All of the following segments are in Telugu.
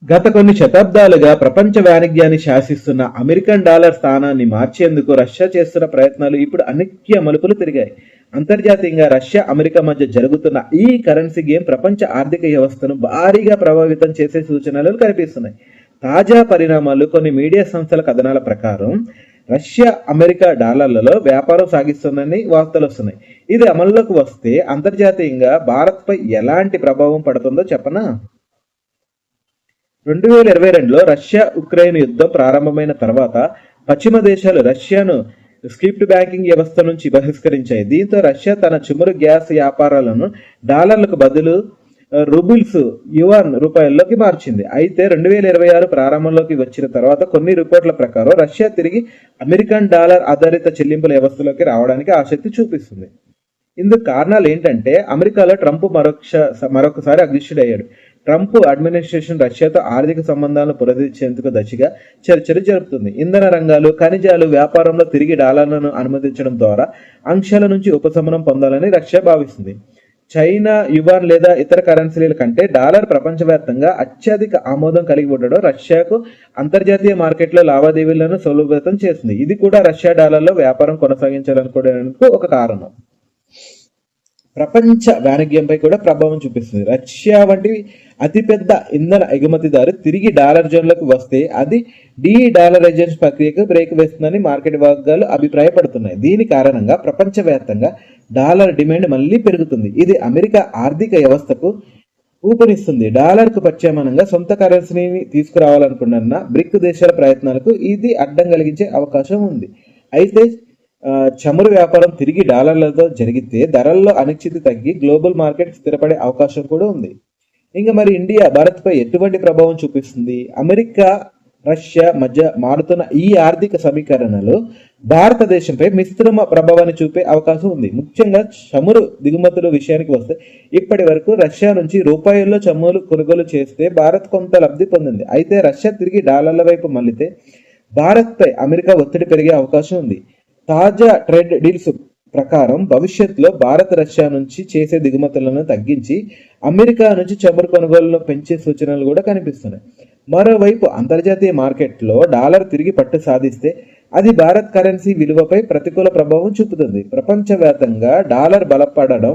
గత కొన్ని శతాబ్దాలుగా ప్రపంచ వాణిజ్యాన్ని శాసిస్తున్న అమెరికన్ డాలర్ స్థానాన్ని మార్చేందుకు రష్యా చేస్తున్న ప్రయత్నాలు ఇప్పుడు అనూహ్య మలుపులు తిరిగాయి. అంతర్జాతీయంగా రష్యా, అమెరికా మధ్య జరుగుతున్న ఈ కరెన్సీ గేమ్ ప్రపంచ ఆర్థిక వ్యవస్థను భారీగా ప్రభావితం చేసే సూచనలు కనిపిస్తున్నాయి. తాజా పరిణామాలు కొన్ని మీడియా సంస్థల కథనాల ప్రకారం రష్యా, అమెరికా డాలర్లలో వ్యాపారం సాగిస్తుందని వార్తలు వస్తున్నాయి. ఇది అమల్లోకి వస్తే అంతర్జాతీయంగా భారత్పై ఎలాంటి ప్రభావం పడుతుందో చెప్పనా? 2022లో రష్యా ఉక్రెయిన్ యుద్ధం ప్రారంభమైన తర్వాత పశ్చిమ దేశాలు రష్యాను స్విఫ్ట్ బ్యాంకింగ్ వ్యవస్థ నుంచి బహిష్కరించాయి. దీంతో రష్యా తన చమురు, గ్యాస్ వ్యాపారాలను డాలర్లకు బదులు రూబుల్స్, యువాన్ రూపాయల్లోకి మార్చింది. అయితే 2026 ప్రారంభంలోకి వచ్చిన తర్వాత కొన్ని రిపోర్ట్ల ప్రకారం రష్యా తిరిగి అమెరికన్ డాలర్ ఆధారిత చెల్లింపుల వ్యవస్థలోకి రావడానికి ఆసక్తి చూపిస్తుంది. ఇందుకు కారణాలు ఏంటంటే, అమెరికాలో ట్రంప్ మరొకసారి అధ్యక్షుడయ్యాడు. ట్రంప్ అడ్మినిస్ట్రేషన్ రష్యాతో ఆర్థిక సంబంధాలను పునరుద్ధరించేందుకు దశగా చర్చలు జరుపుతుంది. ఇంధన రంగాలు, ఖనిజాలు వ్యాపారంలో తిరిగి డాలర్లను అనుమతించడం ద్వారా ఆంక్షల నుంచి ఉపశమనం పొందాలని రష్యా భావిస్తుంది. చైనా యువాన్ లేదా ఇతర కరెన్సీల కంటే డాలర్ ప్రపంచవ్యాప్తంగా అత్యధిక ఆమోదం కలిగి ఉండడం రష్యాకు అంతర్జాతీయ మార్కెట్లో లావాదేవీలను సులభతరం చేస్తుంది. ఇది కూడా రష్యా డాలర్లో వ్యాపారం కొనసాగించాలనుకోవడానికి ఒక కారణం. ప్రపంచ వాణిజ్యంపై కూడా ప్రభావం చూపిస్తుంది. రష్యా వంటి అతిపెద్ద ఇంధన ఎగుమతిదారు తిరిగి డాలర్ జోన్లోకి వస్తే అది డాలరైజేషన్ ప్రక్రియకు బ్రేక్ వేస్తుందని మార్కెట్ వర్గాలు అభిప్రాయపడుతున్నాయి. దీని కారణంగా ప్రపంచవ్యాప్తంగా డాలర్ డిమాండ్ మళ్లీ పెరుగుతుంది. ఇది అమెరికా ఆర్థిక వ్యవస్థకు ఊపునిస్తుంది. డాలర్కు ప్రత్యామ్నాయంగా సొంత కరెన్సీని తీసుకురావాలనుకున్న బ్రిక్ దేశాల ప్రయత్నాలకు ఇది అడ్డం కలిగించే అవకాశం ఉంది. అయితే చమురు వ్యాపారం తిరిగి డాలర్లతో జరిగితే ధరల్లో అనిశ్చితి తగ్గి గ్లోబల్ మార్కెట్ స్థిరపడే అవకాశం కూడా ఉంది. ఇంకా మరి ఇండియా, భారత్పై ఎటువంటి ప్రభావం చూపిస్తుంది? అమెరికా, రష్యా మధ్య మారుతున్న ఈ ఆర్థిక సమీకరణలు భారతదేశంపై మిశ్రమ ప్రభావాన్ని చూపే అవకాశం ఉంది. ముఖ్యంగా చమురు దిగుమతుల విషయానికి వస్తే ఇప్పటి వరకు రష్యా నుంచి రూపాయల్లో చమురు కొనుగోలు చేస్తే భారత్ కొంత లబ్ధి పొందింది. అయితే రష్యా తిరిగి డాలర్ల వైపు మళ్ళితే భారత్పై అమెరికా ఒత్తిడి పెరిగే అవకాశం ఉంది. తాజా ట్రేడ్ డీల్స్ ప్రకారం భవిష్యత్తులో భారత్ రష్యా నుంచి చేసే దిగుమతులను తగ్గించి అమెరికా నుంచి చమురు కొనుగోలును పెంచే సూచనలు కూడా కనిపిస్తున్నాయి. మరోవైపు అంతర్జాతీయ మార్కెట్లో డాలర్ తిరిగి పట్టు సాధిస్తే అది భారత్ కరెన్సీ విలువపై ప్రతికూల ప్రభావం చూపుతుంది. ప్రపంచవ్యాప్తంగా డాలర్ బలపడడం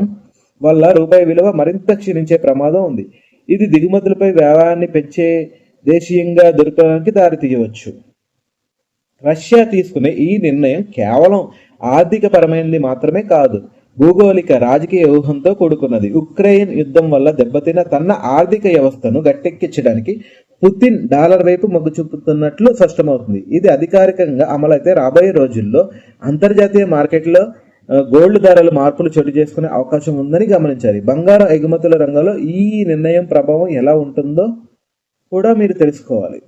వల్ల రూపాయి విలువ మరింత క్షీణించే ప్రమాదం ఉంది. ఇది దిగుమతులపై వ్యయాన్ని పెంచే దేశీయంగా దొరకడానికి దారితీయవచ్చు. రష్యా తీసుకునే ఈ నిర్ణయం కేవలం ఆర్థిక పరమైనది మాత్రమే కాదు, భౌగోళిక రాజకీయ వ్యూహంతో కూడుకున్నది. ఉక్రెయిన్ యుద్ధం వల్ల దెబ్బతిన్న తన ఆర్థిక వ్యవస్థను గట్టెక్కించడానికి పుతిన్ డాలర్ వైపు మొగ్గు చూపుతున్నట్లు స్పష్టమవుతుంది. ఇది అధికారికంగా అమలైతే రాబోయే రోజుల్లో అంతర్జాతీయ మార్కెట్లో గోల్డ్ ధరలు మార్పులు చోటు చేసుకునే అవకాశం ఉందని గమనించాలి. బంగారం ఎగుమతుల రంగంలో ఈ నిర్ణయం ప్రభావం ఎలా ఉంటుందో కూడా మీరు తెలుసుకోవాలి.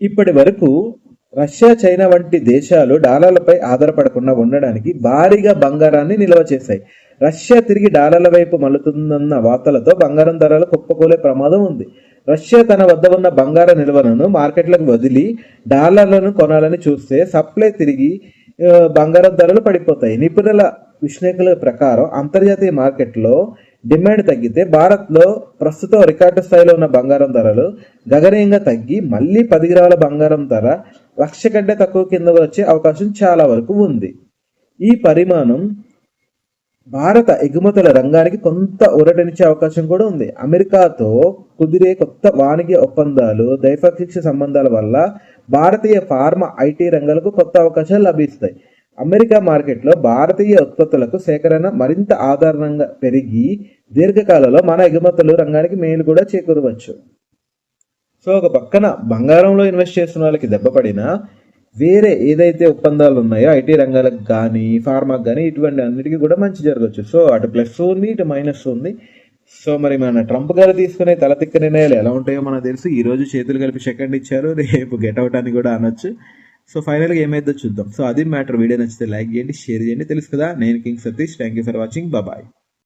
ఇప్పటి వరకు రష్యా, చైనా వంటి దేశాలు డాలర్లపై ఆధారపడకుండా ఉండడానికి భారీగా బంగారాన్ని నిల్వ చేశాయి. రష్యా తిరిగి డాలర్ల వైపు మళ్లుతుందన్న వార్తలతో బంగారం ధరలు కుప్పకూలే ప్రమాదం ఉంది. రష్యా తన వద్ద ఉన్న బంగార నిల్వలను మార్కెట్లకు వదిలి డాలర్లను కొనాలని చూస్తే సప్లై తిరిగి బంగారం ధరలు పడిపోతాయి. నిపుణుల విశ్లేషకుల ప్రకారం అంతర్జాతీయ మార్కెట్లో డిమాండ్ తగ్గితే భారత్లో ప్రస్తుతం రికార్డు స్థాయిలో ఉన్న బంగారం ధరలు గగనీయంగా తగ్గి మళ్ళీ 10 గ్రాముల బంగారం ధర 1,00,000 కంటే తక్కువ కింద వచ్చే అవకాశం చాలా వరకు ఉంది. ఈ పరిమాణం భారత ఎగుమతుల రంగానికి కొంత ఊరటనిచ్చే అవకాశం కూడా ఉంది. అమెరికాతో కుదిరే కొత్త వాణిజ్య ఒప్పందాలు, ద్వైపాక్షిక సంబంధాల వల్ల భారతీయ ఫార్మా, ఐటీ రంగాలకు కొత్త అవకాశాలు లభిస్తాయి. అమెరికా మార్కెట్లో భారతీయ ఉత్పత్తులకు సేకరణ మరింత ఆధారంగా పెరిగి దీర్ఘకాలంలో మన ఎగుమతులు రంగానికి మేలు కూడా చేకూరవచ్చు. సో ఒక పక్కన బంగారంలో ఇన్వెస్ట్ చేస్తున్న వాళ్ళకి దెబ్బపడినా వేరే ఏదైతే ఒప్పందాలు ఉన్నాయో ఐటీ రంగాలకు కానీ, ఫార్మాకి కానీ ఇటువంటి అన్నిటికీ కూడా మంచి జరగవచ్చు. సో అటు ప్లస్ ఉంది, ఇటు మైనస్ ఉంది. సో మరి మన ట్రంప్ గారు తీసుకునే తలతిక్క నిర్ణయాలు ఎలా ఉంటాయో మనకు తెలుసు. ఈ రోజు చేతులు కలిపి సెకండ్ ఇచ్చారు, రేపు గెట్అవుట్ అని కూడా అనొచ్చు. సో ఫైనల్గా ఏమైందో చూద్దాం. సో అది మ్యాటర్. వీడియో నచ్చితే లైక్ చేయండి, షేర్ చేయండి. తెలుసు కదా, నేను king Satish. Thank you for watching. Bye.